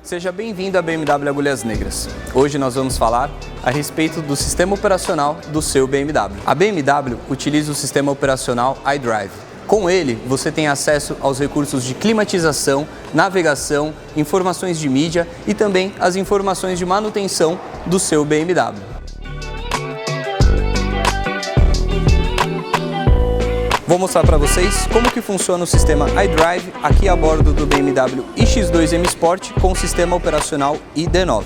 Seja bem-vindo à BMW Agulhas Negras. Hoje nós vamos falar a respeito do sistema operacional do seu BMW. A BMW utiliza o sistema operacional iDrive. Com ele, você tem acesso aos recursos de climatização, navegação, informações de mídia e também as informações de manutenção do seu BMW. Vou mostrar para vocês como que funciona o sistema iDrive aqui a bordo do BMW iX2 M Sport com o sistema operacional ID9.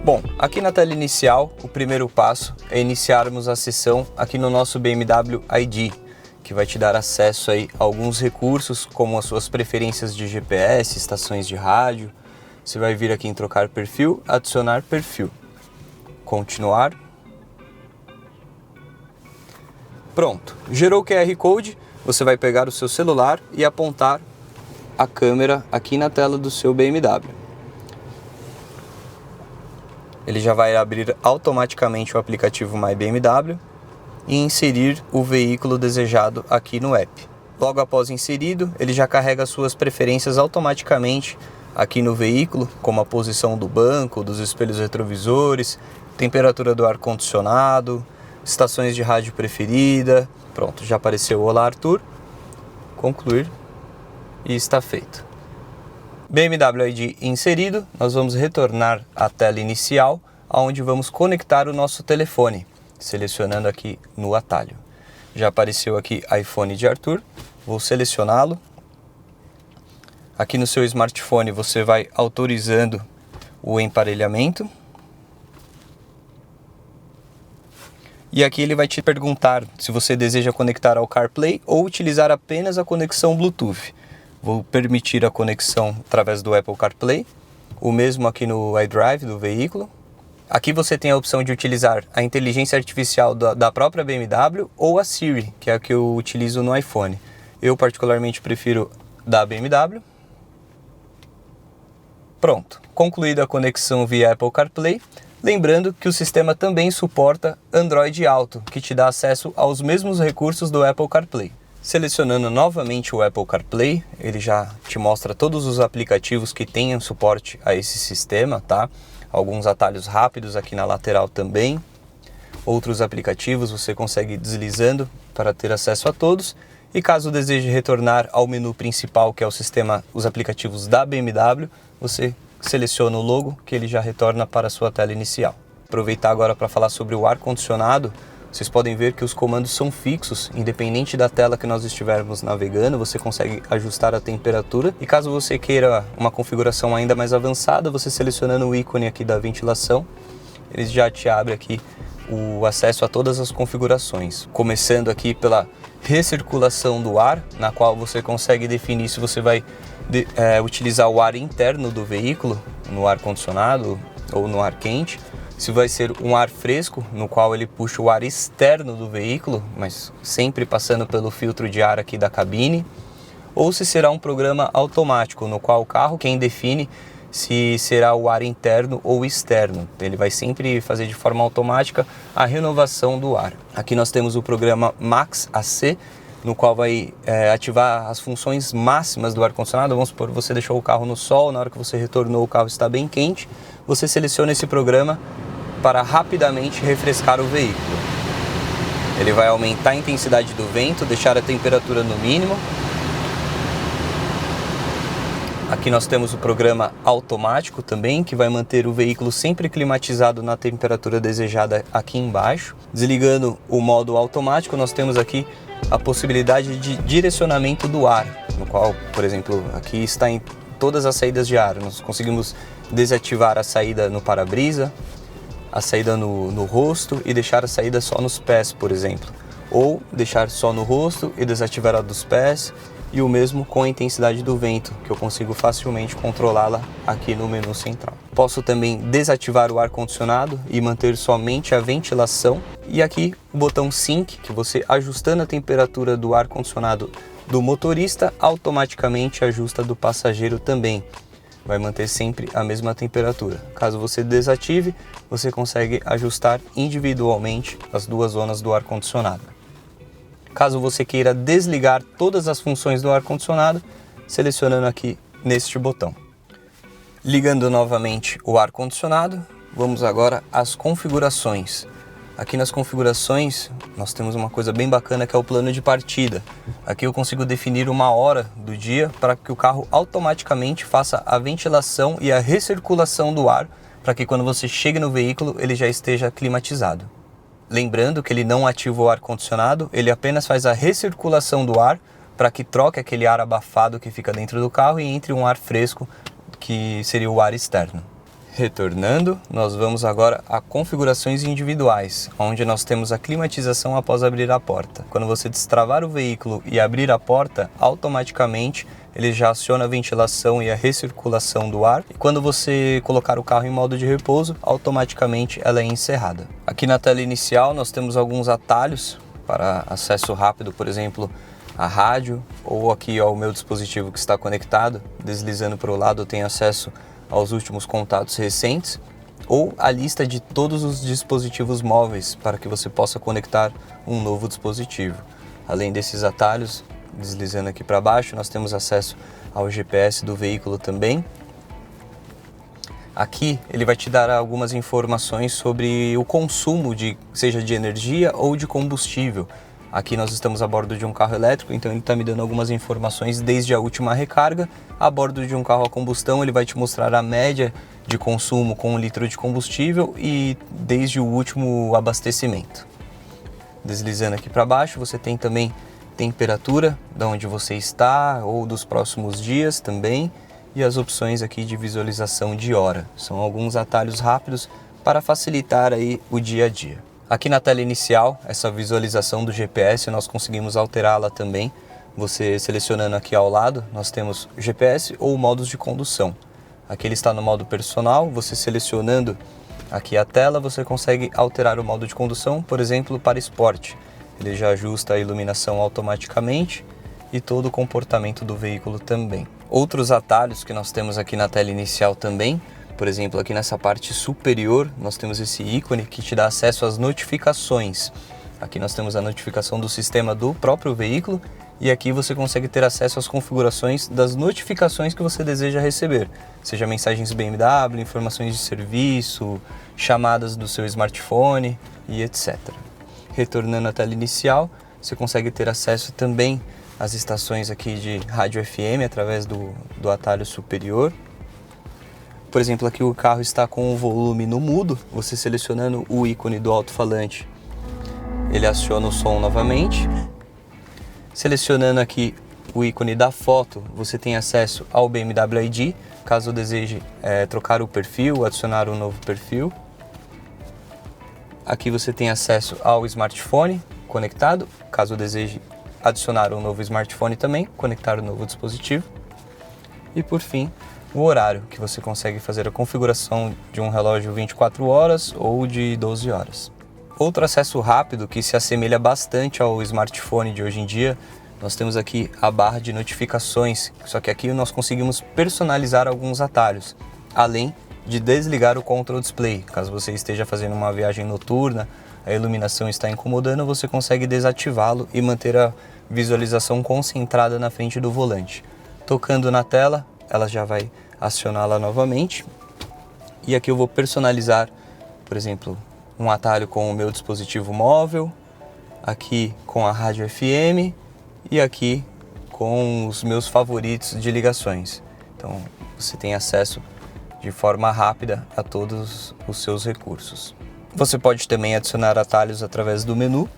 Bom, aqui na tela inicial, o primeiro passo é iniciarmos a sessão aqui no nosso BMW ID, que vai te dar acesso aí a alguns recursos como as suas preferências de GPS, estações de rádio. Você vai vir aqui em trocar perfil, adicionar perfil, continuar. Pronto, gerou o QR Code, você vai pegar o seu celular e apontar a câmera aqui na tela do seu BMW. Ele já vai abrir automaticamente o aplicativo My BMW e inserir o veículo desejado aqui no app. Logo após inserido, ele já carrega suas preferências automaticamente aqui no veículo, como a posição do banco, dos espelhos retrovisores, temperatura do ar-condicionado, estações de rádio preferida. Pronto, já apareceu o Olá Arthur. Concluir e está feito. BMW ID inserido, nós vamos retornar à tela inicial, onde vamos conectar o nosso telefone, selecionando aqui no atalho. Já apareceu aqui iPhone de Arthur, vou selecioná-lo. Aqui no seu smartphone você vai autorizando o emparelhamento. E aqui ele vai te perguntar se você deseja conectar ao CarPlay ou utilizar apenas a conexão Bluetooth. Vou permitir a conexão através do Apple CarPlay, o mesmo aqui no iDrive do veículo. Aqui você tem a opção de utilizar a inteligência artificial da própria BMW ou a Siri, que é a que eu utilizo no iPhone. Eu particularmente prefiro da BMW. Pronto, concluída a conexão via Apple CarPlay. Lembrando que o sistema também suporta Android Auto, que te dá acesso aos mesmos recursos do Apple CarPlay. Selecionando novamente o Apple CarPlay, ele já te mostra todos os aplicativos que tenham suporte a esse sistema, tá? Alguns atalhos rápidos aqui na lateral também. Outros aplicativos você consegue ir deslizando para ter acesso a todos. E caso deseje retornar ao menu principal, que é o sistema, os aplicativos da BMW, você seleciona o logo que ele já retorna para a sua tela inicial. Aproveitar agora para falar sobre o ar-condicionado. Vocês podem ver que os comandos são fixos, independente da tela que nós estivermos navegando, você consegue ajustar a temperatura. E caso você queira uma configuração ainda mais avançada, você selecionando o ícone aqui da ventilação, ele já te abre aqui o acesso a todas as configurações. Começando aqui pela recirculação do ar, na qual você consegue definir se você vai utilizar o ar interno do veículo, no ar-condicionado ou no ar quente, se vai ser um ar fresco, no qual ele puxa o ar externo do veículo, mas sempre passando pelo filtro de ar aqui da cabine, ou se será um programa automático, no qual o carro quem define se será o ar interno ou externo. Ele vai sempre fazer de forma automática a renovação do ar. Aqui nós temos o programa Max AC, no qual vai ativar as funções máximas do ar-condicionado. Vamos supor, você deixou o carro no sol, na hora que você retornou o carro está bem quente, você seleciona esse programa para rapidamente refrescar o veículo. Ele vai aumentar a intensidade do vento, deixar a temperatura no mínimo. Aqui nós temos o programa automático também, que vai manter o veículo sempre climatizado na temperatura desejada aqui embaixo. Desligando o modo automático, nós temos aqui a possibilidade de direcionamento do ar, no qual, por exemplo, aqui está em todas as saídas de ar. Nós conseguimos desativar a saída no para-brisa, a saída no rosto e deixar a saída só nos pés, por exemplo. Ou deixar só no rosto e desativar a dos pés. E o mesmo com a intensidade do vento, que eu consigo facilmente controlá-la aqui no menu central. Posso também desativar o ar-condicionado e manter somente a ventilação. E aqui o botão Sync, que você ajustando a temperatura do ar-condicionado do motorista, automaticamente ajusta do passageiro também. Vai manter sempre a mesma temperatura. Caso você desative, você consegue ajustar individualmente as duas zonas do ar-condicionado. Caso você queira desligar todas as funções do ar-condicionado, selecionando aqui neste botão. Ligando novamente o ar-condicionado, vamos agora às configurações. Aqui nas configurações, nós temos uma coisa bem bacana que é o plano de partida. Aqui eu consigo definir uma hora do dia para que o carro automaticamente faça a ventilação e a recirculação do ar, para que quando você chegue no veículo ele já esteja climatizado. Lembrando que ele não ativa o ar-condicionado, ele apenas faz a recirculação do ar para que troque aquele ar abafado que fica dentro do carro e entre um ar fresco, que seria o ar externo. Retornando, nós vamos agora a configurações individuais, onde nós temos a climatização após abrir a porta. Quando você destravar o veículo e abrir a porta, automaticamente ele já aciona a ventilação e a recirculação do ar. E quando você colocar o carro em modo de repouso, automaticamente ela é encerrada. Aqui na tela inicial nós temos alguns atalhos para acesso rápido, por exemplo, a rádio, ou aqui ao meu dispositivo que está conectado. Deslizando para o lado eu tenho acesso aos últimos contatos recentes, ou a lista de todos os dispositivos móveis para que você possa conectar um novo dispositivo. Além desses atalhos, deslizando aqui para baixo, nós temos acesso ao GPS do veículo também. Aqui ele vai te dar algumas informações sobre o consumo, seja de energia ou de combustível. Aqui nós estamos a bordo de um carro elétrico, então ele está me dando algumas informações desde a última recarga. A bordo de um carro a combustão, ele vai te mostrar a média de consumo com 1 litro de combustível e desde o último abastecimento. Deslizando aqui para baixo, você tem também temperatura, de onde você está ou dos próximos dias também, e as opções aqui de visualização de hora. São alguns atalhos rápidos para facilitar aí o dia a dia. Aqui na tela inicial, essa visualização do GPS, nós conseguimos alterá-la também. Você selecionando aqui ao lado, nós temos GPS ou modos de condução. Aqui ele está no modo personal, você selecionando aqui a tela, você consegue alterar o modo de condução, por exemplo, para esporte. Ele já ajusta a iluminação automaticamente e todo o comportamento do veículo também. Outros atalhos que nós temos aqui na tela inicial também, por exemplo, aqui nessa parte superior, nós temos esse ícone que te dá acesso às notificações. Aqui nós temos a notificação do sistema do próprio veículo e aqui você consegue ter acesso às configurações das notificações que você deseja receber, seja mensagens BMW, informações de serviço, chamadas do seu smartphone e etc. Retornando à tela inicial, você consegue ter acesso também às estações aqui de rádio FM através do atalho superior. Por exemplo, aqui o carro está com o volume no mudo, você selecionando o ícone do alto-falante, ele aciona o som novamente. Selecionando aqui o ícone da foto, você tem acesso ao BMW ID, caso deseje trocar o perfil, adicionar um novo perfil. Aqui você tem acesso ao smartphone conectado, caso deseje adicionar um novo smartphone também, conectar um novo dispositivo. E por fim, o horário, que você consegue fazer a configuração de um relógio 24 horas ou de 12 horas. Outro acesso rápido que se assemelha bastante ao smartphone de hoje em dia, nós temos aqui a barra de notificações, só que aqui nós conseguimos personalizar alguns atalhos, além de desligar o Control Display. Caso você esteja fazendo uma viagem noturna, a iluminação está incomodando, você consegue desativá-lo e manter a visualização concentrada na frente do volante. Tocando na tela, ela já vai acioná-la novamente. E aqui eu vou personalizar, por exemplo, um atalho com o meu dispositivo móvel, aqui com a rádio FM e aqui com os meus favoritos de ligações. Então você tem acesso de forma rápida a todos os seus recursos. Você pode também adicionar atalhos através do menu,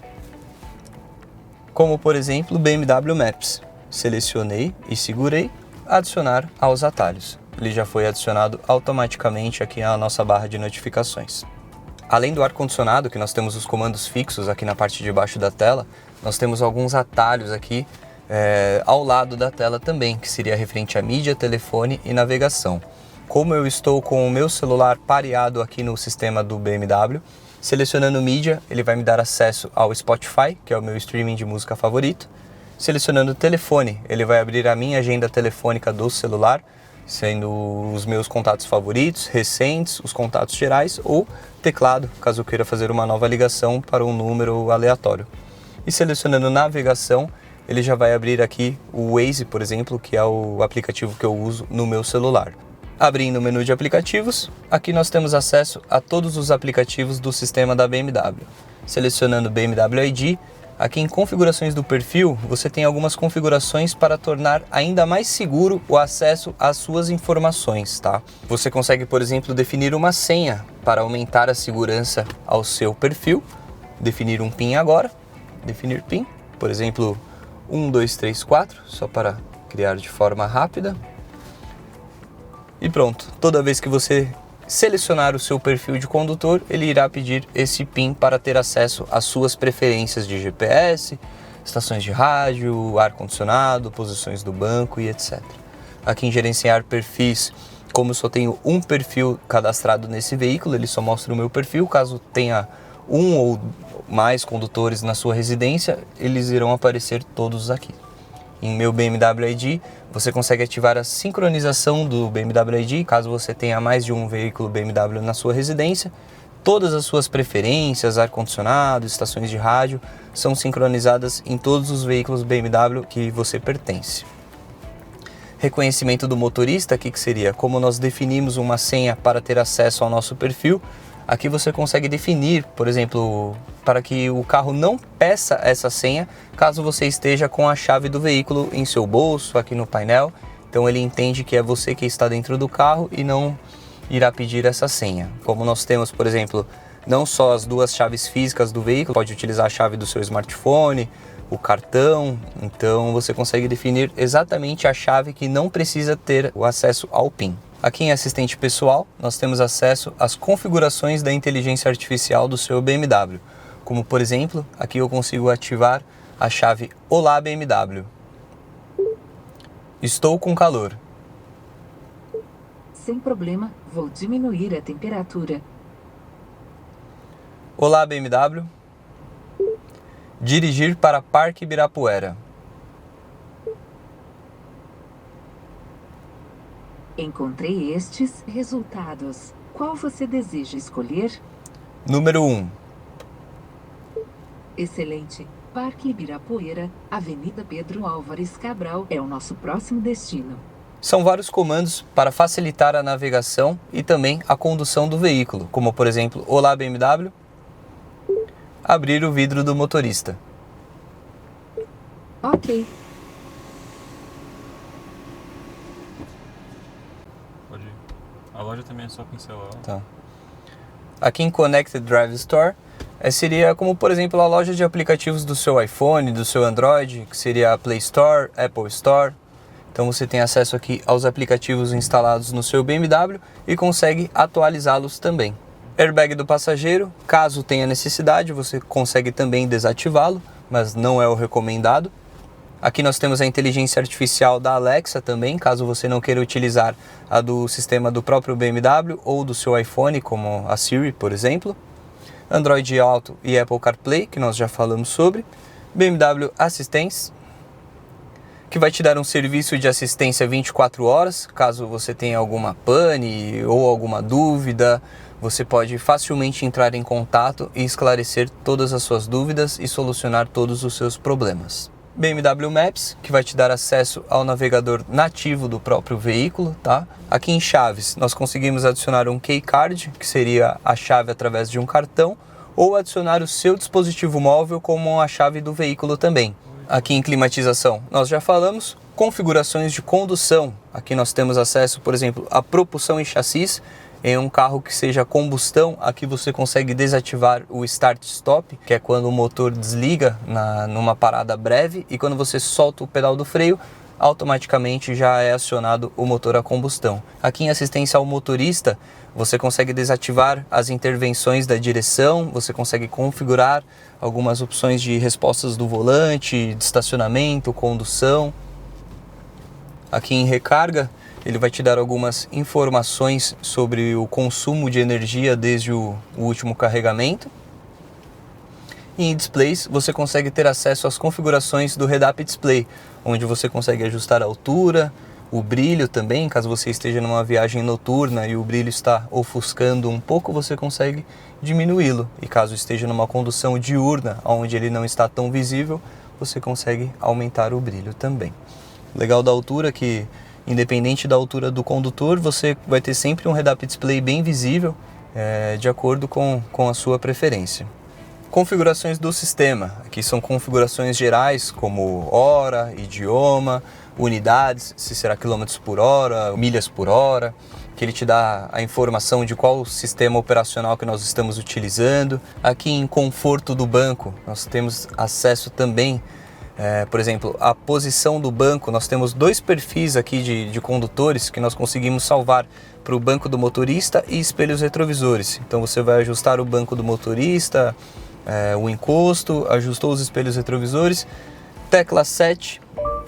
como por exemplo o BMW Maps. Selecionei e segurei, adicionar aos atalhos. Ele já foi adicionado automaticamente aqui na nossa barra de notificações. Além do ar-condicionado, que nós temos os comandos fixos aqui na parte de baixo da tela, nós temos alguns atalhos aqui ao lado da tela também, que seria referente a mídia, telefone e navegação. Como eu estou com o meu celular pareado aqui no sistema do BMW, selecionando mídia, ele vai me dar acesso ao Spotify, que é o meu streaming de música favorito. Selecionando o telefone, ele vai abrir a minha agenda telefônica do celular, sendo os meus contatos favoritos, recentes, os contatos gerais ou teclado, caso eu queira fazer uma nova ligação para um número aleatório. E selecionando navegação, ele já vai abrir aqui o Waze, por exemplo, que é o aplicativo que eu uso no meu celular. Abrindo o menu de aplicativos, aqui nós temos acesso a todos os aplicativos do sistema da BMW. Selecionando BMW ID, aqui em configurações do perfil, você tem algumas configurações para tornar ainda mais seguro o acesso às suas informações, tá? Você consegue, por exemplo, definir uma senha para aumentar a segurança ao seu perfil, definir um PIN agora, definir PIN, por exemplo, 1234, só para criar de forma rápida. E pronto, toda vez que você selecionar o seu perfil de condutor, ele irá pedir esse PIN para ter acesso às suas preferências de GPS, estações de rádio, ar-condicionado, posições do banco e etc. Aqui em gerenciar perfis, como eu só tenho um perfil cadastrado nesse veículo, ele só mostra o meu perfil. Caso tenha um ou mais condutores na sua residência, eles irão aparecer todos aqui. Em meu BMW ID, você consegue ativar a sincronização do BMW ID, caso você tenha mais de um veículo BMW na sua residência. Todas as suas preferências, ar-condicionado, estações de rádio, são sincronizadas em todos os veículos BMW que você pertence. Reconhecimento do motorista, aqui que seria como nós definimos uma senha para ter acesso ao nosso perfil. Aqui você consegue definir, por exemplo, para que o carro não peça essa senha, caso você esteja com a chave do veículo em seu bolso, aqui no painel. Então ele entende que é você que está dentro do carro e não irá pedir essa senha. Como nós temos, por exemplo, não só as duas chaves físicas do veículo, pode utilizar a chave do seu smartphone, o cartão, então você consegue definir exatamente a chave que não precisa ter o acesso ao PIN. Aqui em assistente pessoal, nós temos acesso às configurações da inteligência artificial do seu BMW. Como por exemplo, aqui eu consigo ativar a chave Olá BMW. Estou com calor. Sem problema, vou diminuir a temperatura. Olá BMW. Dirigir para Parque Ibirapuera. Encontrei estes resultados. Qual você deseja escolher? Número 1. Excelente. Parque Ibirapuera, Avenida Pedro Álvares Cabral é o nosso próximo destino. São vários comandos para facilitar a navegação e também a condução do veículo, como por exemplo, Olá BMW, abrir o vidro do motorista. Ok. Pode ir. A loja também é só pincelar. Tá. Aqui em Connected Drive Store, seria como por exemplo a loja de aplicativos do seu iPhone, do seu Android, que seria a Play Store, Apple Store. Então você tem acesso aqui aos aplicativos instalados no seu BMW e consegue atualizá-los também. Airbag do passageiro, caso tenha necessidade, você consegue também desativá-lo, mas não é o recomendado. Aqui nós temos a inteligência artificial da Alexa também, caso você não queira utilizar a do sistema do próprio BMW ou do seu iPhone, como a Siri, por exemplo. Android Auto e Apple CarPlay, que nós já falamos sobre. BMW Assistance, que vai te dar um serviço de assistência 24 horas, caso você tenha alguma pane ou alguma dúvida. Você pode facilmente entrar em contato e esclarecer todas as suas dúvidas e solucionar todos os seus problemas. BMW Maps, que vai te dar acesso ao navegador nativo do próprio veículo, tá? Aqui em chaves, nós conseguimos adicionar um Key Card, que seria a chave através de um cartão, ou adicionar o seu dispositivo móvel como a chave do veículo também. Aqui em climatização, nós já falamos. Configurações de condução, aqui nós temos acesso, por exemplo, a propulsão e chassis. Em um carro que seja combustão, aqui você consegue desativar o Start-Stop, que é quando o motor desliga numa parada breve, e quando você solta o pedal do freio, automaticamente já é acionado o motor a combustão. Aqui em assistência ao motorista, você consegue desativar as intervenções da direção, você consegue configurar algumas opções de respostas do volante, de estacionamento, condução. Aqui em recarga, ele vai te dar algumas informações sobre o consumo de energia desde o último carregamento. E em displays, você consegue ter acesso às configurações do Head-Up Display, onde você consegue ajustar a altura, o brilho também, caso você esteja numa viagem noturna e o brilho está ofuscando um pouco, você consegue diminuí-lo. E caso esteja numa condução diurna, onde ele não está tão visível, você consegue aumentar o brilho também. Legal da altura que Independente da altura do condutor, você vai ter sempre um head-up display bem visível, de acordo com a sua preferência. Configurações do sistema. Aqui são configurações gerais, como hora, idioma, unidades, se será quilômetros por hora, milhas por hora, que ele te dá a informação de qual sistema operacional que nós estamos utilizando. Aqui em conforto do banco, nós temos acesso também, por exemplo, a posição do banco. Nós temos 2 perfis aqui de condutores que nós conseguimos salvar para o banco do motorista e espelhos retrovisores. Então você vai ajustar o banco do motorista, o encosto, ajustou os espelhos retrovisores, tecla 7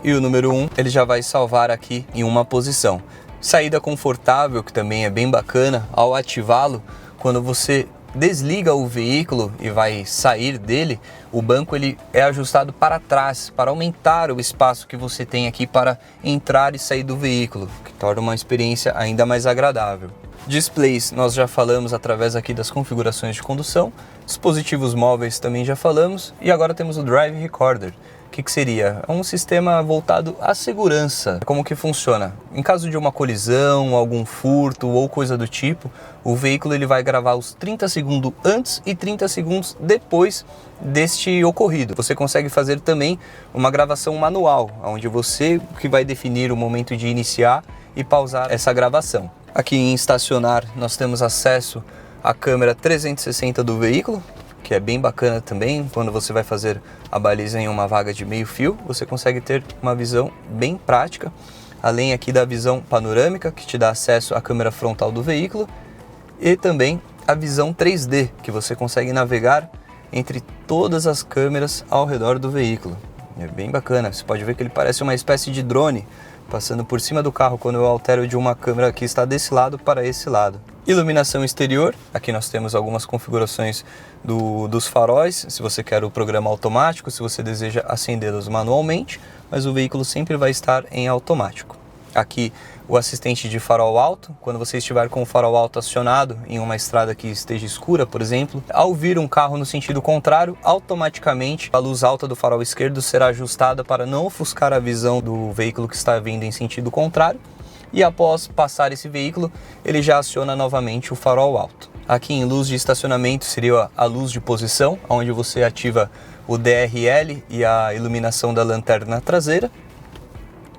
e o número 1 ele já vai salvar aqui em uma posição. Saída confortável, que também é bem bacana. Ao ativá-lo, quando você desliga o veículo e vai sair dele, o banco ele é ajustado para trás, para aumentar o espaço que você tem aqui para entrar e sair do veículo, que torna uma experiência ainda mais agradável. Displays nós já falamos através aqui das configurações de condução, dispositivos móveis também já falamos, e agora temos o Drive Recorder. O que seria? É um sistema voltado à segurança. Como que funciona? Em caso de uma colisão, algum furto ou coisa do tipo, o veículo ele vai gravar os 30 segundos antes e 30 segundos depois deste ocorrido. Você consegue fazer também uma gravação manual, onde você que vai definir o momento de iniciar e pausar essa gravação. Aqui em estacionar nós temos acesso à câmera 360 do veículo, que é bem bacana também. Quando você vai fazer a baliza em uma vaga de meio fio, você consegue ter uma visão bem prática, além aqui da visão panorâmica, que te dá acesso à câmera frontal do veículo, e também a visão 3D, que você consegue navegar entre todas as câmeras ao redor do veículo. É bem bacana, você pode ver que ele parece uma espécie de drone, passando por cima do carro quando eu altero de uma câmera que está desse lado para esse lado. Iluminação exterior, aqui nós temos algumas configurações dos faróis, se você quer o programa automático, se você deseja acendê-los manualmente, mas o veículo sempre vai estar em automático. Aqui o assistente de farol alto, quando você estiver com o farol alto acionado em uma estrada que esteja escura, por exemplo, ao vir um carro no sentido contrário, automaticamente a luz alta do farol esquerdo será ajustada para não ofuscar a visão do veículo que está vindo em sentido contrário, e após passar esse veículo, ele já aciona novamente o farol alto. Aqui em luz de estacionamento seria a luz de posição, onde você ativa o DRL e a iluminação da lanterna traseira.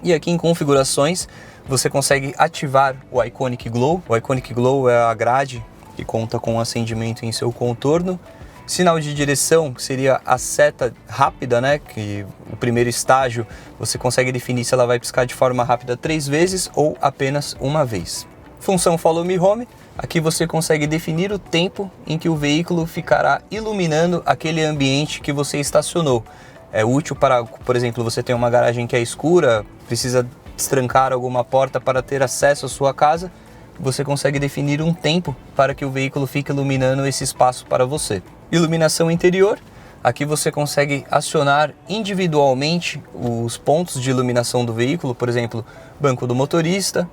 E aqui em configurações, você consegue ativar o Iconic Glow. O Iconic Glow é a grade que conta com acendimento em seu contorno. Sinal de direção, que seria a seta rápida, né? Que o primeiro estágio você consegue definir se ela vai piscar de forma rápida 3 vezes ou apenas uma vez. Função Follow Me Home, aqui você consegue definir o tempo em que o veículo ficará iluminando aquele ambiente que você estacionou. É útil para, por exemplo, você tem uma garagem que é escura, precisa destrancar alguma porta para ter acesso à sua casa, você consegue definir um tempo para que o veículo fique iluminando esse espaço para você. Iluminação interior, aqui você consegue acionar individualmente os pontos de iluminação do veículo, por exemplo, banco do motorista,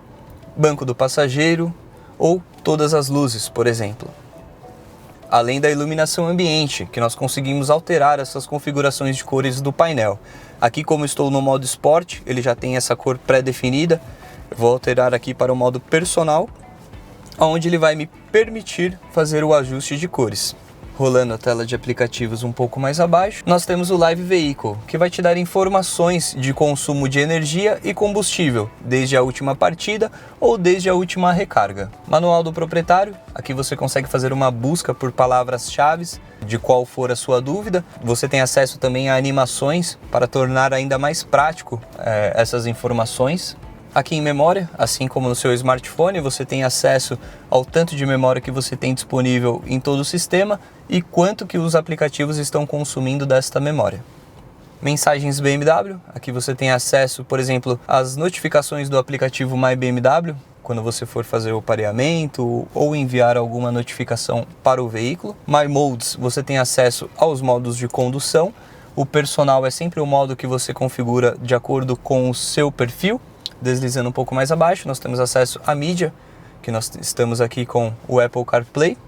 banco do passageiro ou todas as luzes, por exemplo. Além da iluminação ambiente, que nós conseguimos alterar essas configurações de cores do painel. Aqui, como estou no modo Sport, ele já tem essa cor pré-definida. Eu vou alterar aqui para o modo Personal, onde ele vai me permitir fazer o ajuste de cores. Rolando a tela de aplicativos um pouco mais abaixo, nós temos o Live Vehicle, que vai te dar informações de consumo de energia e combustível, desde a última partida ou desde a última recarga. Manual do proprietário, aqui você consegue fazer uma busca por palavras-chave de qual for a sua dúvida. Você tem acesso também a animações para tornar ainda mais prático essas informações. Aqui em memória, assim como no seu smartphone, você tem acesso ao tanto de memória que você tem disponível em todo o sistema e quanto que os aplicativos estão consumindo desta memória. Mensagens BMW, aqui você tem acesso, por exemplo, às notificações do aplicativo My BMW, quando você for fazer o pareamento ou enviar alguma notificação para o veículo. My Modes, você tem acesso aos modos de condução. O personal é sempre o modo que você configura de acordo com o seu perfil. Deslizando um pouco mais abaixo, nós temos acesso à mídia, que nós estamos aqui com o Apple CarPlay.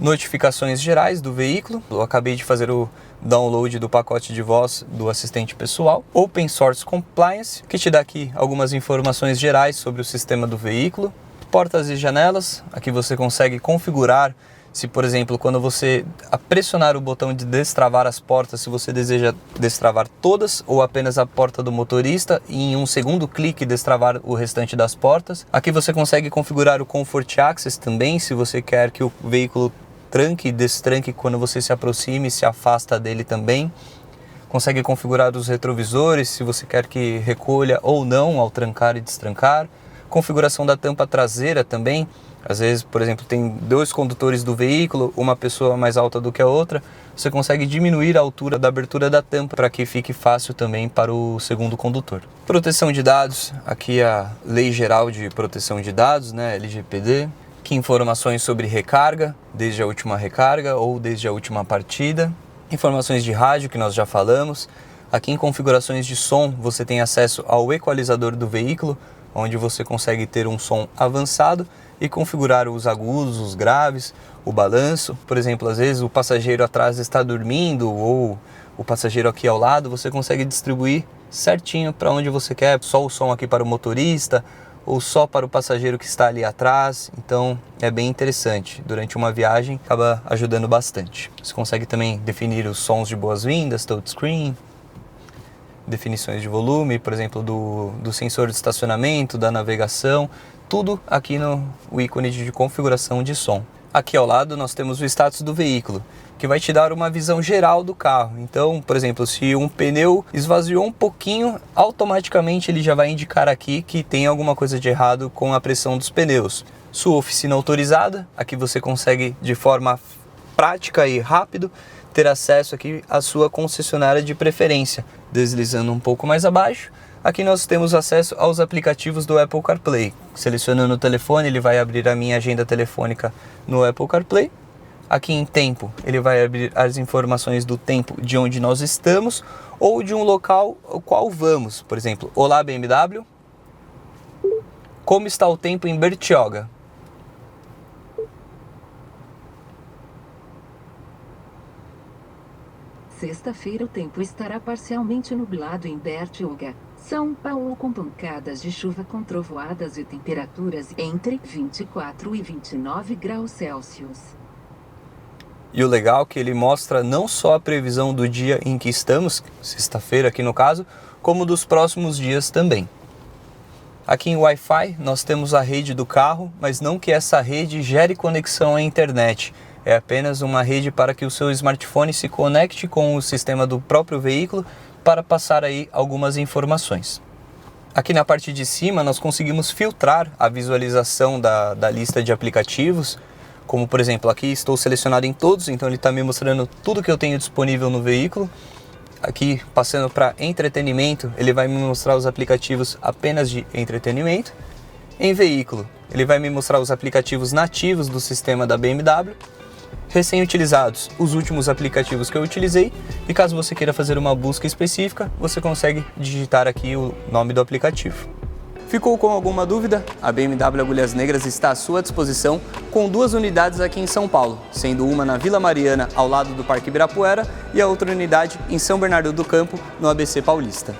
notificações gerais do veículo. Eu acabei de fazer o download do pacote de voz do assistente pessoal. Open Source Compliance, que te dá aqui algumas informações gerais sobre o sistema do veículo. Portas e janelas, aqui você consegue configurar se, por exemplo, quando você pressionar o botão de destravar as portas, se você deseja destravar todas ou apenas a porta do motorista e em um segundo clique destravar o restante das portas. Aqui você consegue configurar o Comfort Access também, se você quer que o veículo tranque e destranque quando você se aproxime e se afasta dele também. Consegue configurar os retrovisores, se você quer que recolha ou não ao trancar e destrancar. Configuração da tampa traseira também. Às vezes, por exemplo, tem 2 condutores do veículo, uma pessoa mais alta do que a outra, você consegue diminuir a altura da abertura da tampa para que fique fácil também para o segundo condutor. Proteção de dados, aqui a Lei Geral de Proteção de Dados, né, LGPD. Aqui informações sobre recarga, desde a última recarga ou desde a última partida. Informações de rádio, que nós já falamos. Aqui em configurações de som, você tem acesso ao equalizador do veículo, onde você consegue ter um som avançado e configurar os agudos, os graves, o balanço. Por exemplo, às vezes o passageiro atrás está dormindo ou o passageiro aqui ao lado, você consegue distribuir certinho para onde você quer, só o som aqui para o motorista ou só para o passageiro que está ali atrás. Então é bem interessante, durante uma viagem acaba ajudando bastante. Você consegue também definir os sons de boas-vindas, touchscreen, definições de volume, por exemplo, do sensor de estacionamento, da navegação, tudo aqui no ícone de configuração de som. Aqui ao lado nós temos o status do veículo, que vai te dar uma visão geral do carro. Então, por exemplo, se um pneu esvaziou um pouquinho, automaticamente ele já vai indicar aqui que tem alguma coisa de errado com a pressão dos pneus. Sua oficina autorizada, aqui você consegue de forma prática e rápido ter acesso aqui à sua concessionária de preferência. Deslizando um pouco mais abaixo, aqui nós temos acesso aos aplicativos do Apple CarPlay. Selecionando o telefone, ele vai abrir a minha agenda telefônica no Apple CarPlay. Aqui em tempo, ele vai abrir as informações do tempo de onde nós estamos ou de um local ao qual vamos. Por exemplo, olá BMW, como está o tempo em Bertioga? Sexta-feira o tempo estará parcialmente nublado em Bertioga, São Paulo, com pancadas de chuva com trovoadas e temperaturas entre 24 e 29 graus Celsius. E o legal é que ele mostra não só a previsão do dia em que estamos, sexta-feira aqui no caso, como dos próximos dias também. Aqui em Wi-Fi nós temos a rede do carro, mas não que essa rede gere conexão à internet. É apenas uma rede para que o seu smartphone se conecte com o sistema do próprio veículo para passar aí algumas informações. Aqui na parte de cima nós conseguimos filtrar a visualização da lista de aplicativos, como por exemplo aqui estou selecionado em todos, então ele está me mostrando tudo que eu tenho disponível no veículo. Aqui passando para entretenimento, ele vai me mostrar os aplicativos apenas de entretenimento. Em veículo, ele vai me mostrar os aplicativos nativos do sistema da BMW. Recém-utilizados, os últimos aplicativos que eu utilizei, e caso você queira fazer uma busca específica, você consegue digitar aqui o nome do aplicativo. Ficou com alguma dúvida? A BMW Agulhas Negras está à sua disposição com 2 unidades aqui em São Paulo, sendo uma na Vila Mariana, ao lado do Parque Ibirapuera, e a outra unidade em São Bernardo do Campo, no ABC Paulista.